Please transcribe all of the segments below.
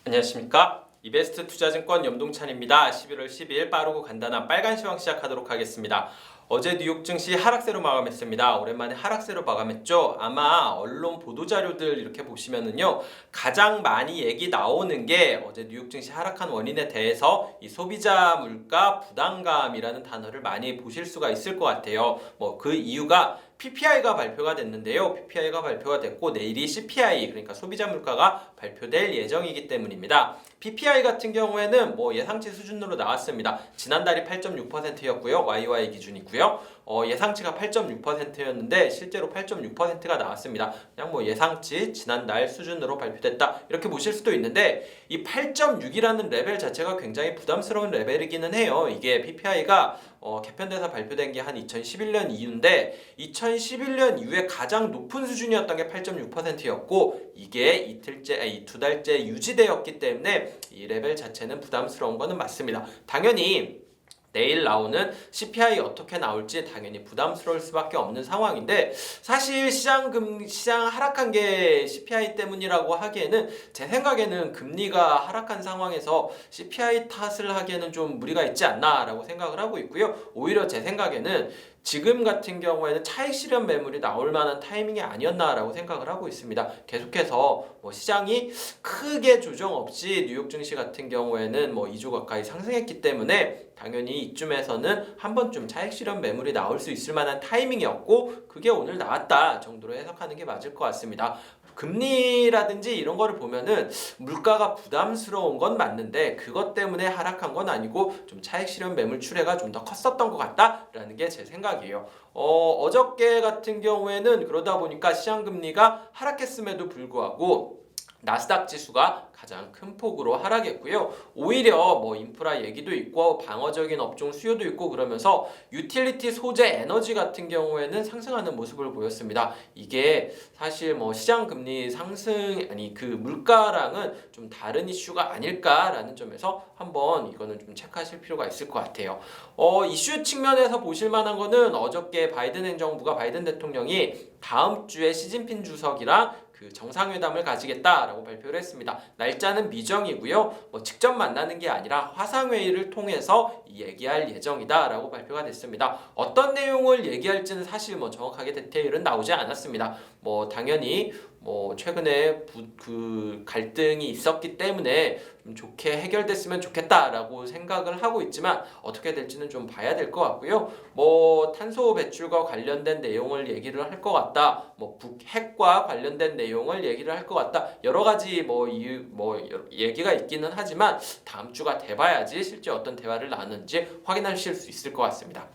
안녕하십니까? 이베스트 투자증권 염동찬입니다. 11월 10일 빠르고 간단한 빨간 시황 시작하도록 하겠습니다. 어제 뉴욕 증시 하락세로 마감했습니다. 오랜만에 하락세로 마감했죠. 아마 언론 보도자료들 이렇게 보시면은요, 가장 많이 얘기 나오는 게 어제 뉴욕 증시 하락한 원인에 대해서 이 소비자 물가 부담감이라는 단어를 많이 보실 수가 있을 것 같아요. 그 이유가 PPI가 발표가 됐는데요. PPI가 발표가 됐고 내일이 CPI, 그러니까 소비자 물가가 발표될 예정이기 때문입니다. PPI 같은 경우에는 예상치 수준으로 나왔습니다. 지난달이 8.6%였고요. YY 기준이고요. 예상치가 8.6%였는데 실제로 8.6%가 나왔습니다. 그냥 예상치 지난달 수준으로 발표됐다 이렇게 보실 수도 있는데, 이 8.6이라는 레벨 자체가 굉장히 부담스러운 레벨이기는 해요. 이게 PPI가 개편돼서 발표된 게 한 2011년 이후인데 2011년 이후에 가장 높은 수준이었던 게 8.6%였고 이게 이 두 달째 유지되었기 때문에 이 레벨 자체는 부담스러운 거는 맞습니다. 당연히 내일 나오는 CPI 어떻게 나올지 당연히 부담스러울 수밖에 없는 상황인데, 사실 시장 하락한 게 CPI 때문이라고 하기에는 제 생각에는 금리가 하락한 상황에서 CPI 탓을 하기에는 좀 무리가 있지 않나라고 생각을 하고 있고요. 오히려 제 생각에는 지금 같은 경우에는 차익 실현 매물이 나올 만한 타이밍이 아니었나라고 생각을 하고 있습니다. 계속해서 시장이 크게 조정 없이 뉴욕 증시 같은 경우에는 2조 가까이 상승했기 때문에 당연히 이쯤에서는 한 번쯤 차익 실현 매물이 나올 수 있을 만한 타이밍이었고 그게 오늘 나왔다 정도로 해석하는 게 맞을 것 같습니다. 금리라든지 이런 거를 보면은 물가가 부담스러운 건 맞는데 그것 때문에 하락한 건 아니고 좀 차익 실현 매물 출회가 좀 더 컸었던 것 같다라는 게 제 생각이에요. 어저께 같은 경우에는 그러다 보니까 시장 금리가 하락했음에도 불구하고 나스닥 지수가 가장 큰 폭으로 하락했고요. 오히려 인프라 얘기도 있고 방어적인 업종 수요도 있고 그러면서 유틸리티 소재 에너지 같은 경우에는 상승하는 모습을 보였습니다. 이게 사실 시장 금리 상승 그 물가랑은 좀 다른 이슈가 아닐까라는 점에서 한번 이거는 좀 체크하실 필요가 있을 것 같아요. 이슈 측면에서 보실 만한 거는 어저께 바이든 행정부가 바이든 대통령이 다음 주에 시진핑 주석이랑 정상회담을 가지겠다라고 발표를 했습니다. 날짜는 미정이고요. 직접 만나는 게 아니라 화상회의를 통해서 얘기할 예정이다라고 발표가 됐습니다. 어떤 내용을 얘기할지는 사실 정확하게 디테일은 나오지 않았습니다. 당연히 최근에 갈등이 있었기 때문에 좀 좋게 해결됐으면 좋겠다라고 생각을 하고 있지만 어떻게 될지는 좀 봐야 될 것 같고요. 탄소 배출과 관련된 내용을 얘기를 할 것 같다. 북핵과 관련된 내용을 얘기를 할 것 같다. 여러 가지 얘기가 있기는 하지만 다음 주가 돼봐야지 실제 어떤 대화를 나누는지 확인하실 수 있을 것 같습니다.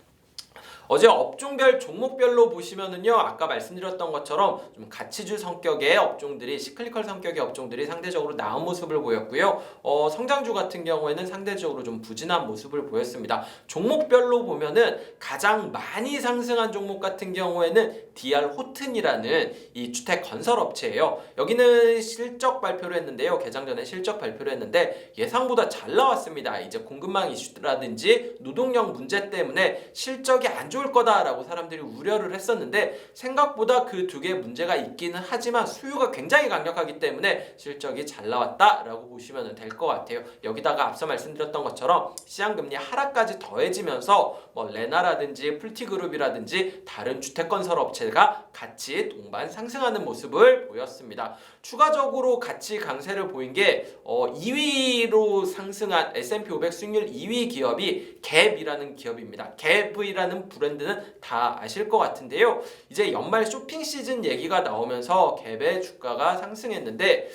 어제 업종별 종목별로 보시면은요, 아까 말씀드렸던 것처럼 좀 가치주 성격의 업종들이, 시클리컬 성격의 업종들이 상대적으로 나은 모습을 보였고요. 성장주 같은 경우에는 상대적으로 좀 부진한 모습을 보였습니다. 종목별로 보면은 가장 많이 상승한 종목 같은 경우에는 DR 호튼이라는 이 주택 건설 업체예요. 여기는 실적 발표를 했는데요. 개장 전에 실적 발표를 했는데 예상보다 잘 나왔습니다. 이제 공급망 이슈라든지 노동력 문제 때문에 실적이 안 좋을 거다라고 사람들이 우려를 했었는데 생각보다 그 두 개의 문제가 있기는 하지만 수요가 굉장히 강력하기 때문에 실적이 잘 나왔다라고 보시면 될 것 같아요. 여기다가 앞서 말씀드렸던 것처럼 시장금리 하락까지 더해지면서 레나라든지 풀티그룹이라든지 다른 주택건설 업체가 같이 동반 상승하는 모습을 보였습니다. 추가적으로 같이 강세를 보인 게 2위로 상승한 S&P 500 수익률 2위 기업이 갭이라는 기업입니다. 갭이라는 브랜드는 다 아실 것 같은데요. 이제 연말 쇼핑 시즌 얘기가 나오면서 갭의 주가가 상승했는데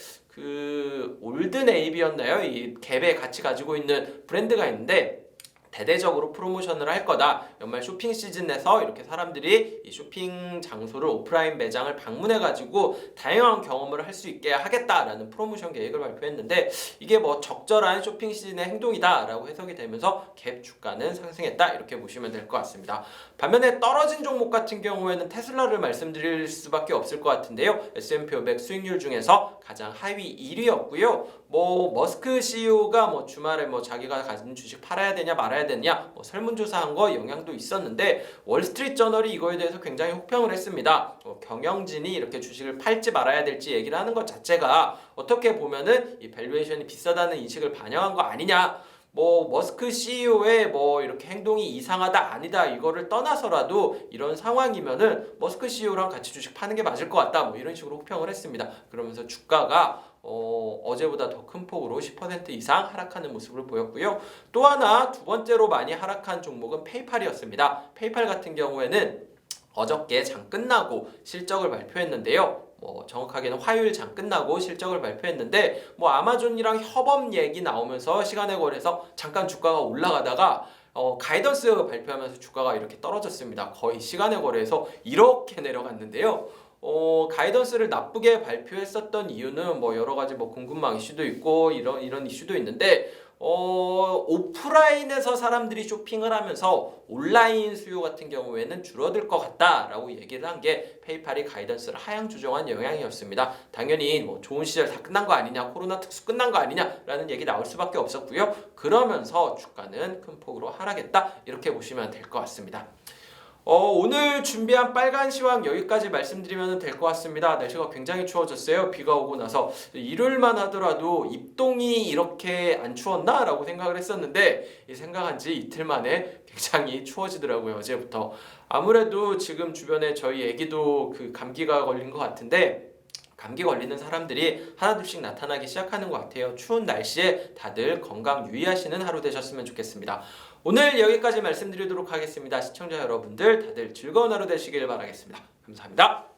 올드네이비였나요? 이 갭에 같이 가지고 있는 브랜드가 있는데 대대적으로 프로모션을 할 거다. 연말 쇼핑 시즌에서 이렇게 사람들이 이 쇼핑 장소를 오프라인 매장을 방문해가지고 다양한 경험을 할 수 있게 하겠다라는 프로모션 계획을 발표했는데 이게 적절한 쇼핑 시즌의 행동이다라고 해석이 되면서 갭 주가는 상승했다 이렇게 보시면 될 것 같습니다. 반면에 떨어진 종목 같은 경우에는 테슬라를 말씀드릴 수밖에 없을 것 같은데요. S&P 500 수익률 중에서 가장 하위 1위였고요. 머스크 CEO가 주말에 자기가 가진 주식 팔아야 되냐 말아야 되느냐 설문조사한 거 영향도 있었는데 월스트리트 저널이 이거에 대해서 굉장히 혹평을 했습니다. 경영진이 이렇게 주식을 팔지 말아야 될지 얘기를 하는 것 자체가 어떻게 보면은 이 밸류에이션이 비싸다는 인식을 반영한 거 아니냐. 머스크 CEO의 이렇게 행동이 이상하다 아니다 이거를 떠나서라도 이런 상황이면은 머스크 CEO랑 같이 주식 파는 게 맞을 것 같다 이런 식으로 혹평을 했습니다. 그러면서 주가가 어제보다 더 큰 폭으로 10% 이상 하락하는 모습을 보였고요. 또 하나 두 번째로 많이 하락한 종목은 페이팔이었습니다. 페이팔 같은 경우에는 어저께 장 끝나고 실적을 발표했는데요. 정확하게는 화요일 장 끝나고 실적을 발표했는데 아마존이랑 협업 얘기 나오면서 시간의 거래에서 잠깐 주가가 올라가다가 가이던스 발표하면서 주가가 이렇게 떨어졌습니다. 거의 시간의 거래에서 이렇게 내려갔는데요. 가이던스를 나쁘게 발표했었던 이유는 여러 가지 공급망 이슈도 있고 이런 이슈도 있는데 오프라인에서 사람들이 쇼핑을 하면서 온라인 수요 같은 경우에는 줄어들 것 같다라고 얘기를 한 게 페이팔이 가이던스를 하향 조정한 영향이었습니다. 당연히 좋은 시절 다 끝난 거 아니냐, 코로나 특수 끝난 거 아니냐라는 얘기 나올 수밖에 없었고요. 그러면서 주가는 큰 폭으로 하락했다 이렇게 보시면 될 것 같습니다. 오늘 준비한 빨간 시황 여기까지 말씀드리면 될 것 같습니다. 날씨가 굉장히 추워졌어요. 비가 오고 나서 일요일만 하더라도 입동이 이렇게 안 추웠나? 라고 생각을 했었는데 생각한 지 이틀 만에 굉장히 추워지더라고요. 어제부터. 아무래도 지금 주변에 저희 애기도 감기가 걸린 것 같은데 감기 걸리는 사람들이 하나둘씩 나타나기 시작하는 것 같아요. 추운 날씨에 다들 건강 유의하시는 하루 되셨으면 좋겠습니다. 오늘 여기까지 말씀드리도록 하겠습니다. 시청자 여러분들 다들 즐거운 하루 되시길 바라겠습니다. 감사합니다.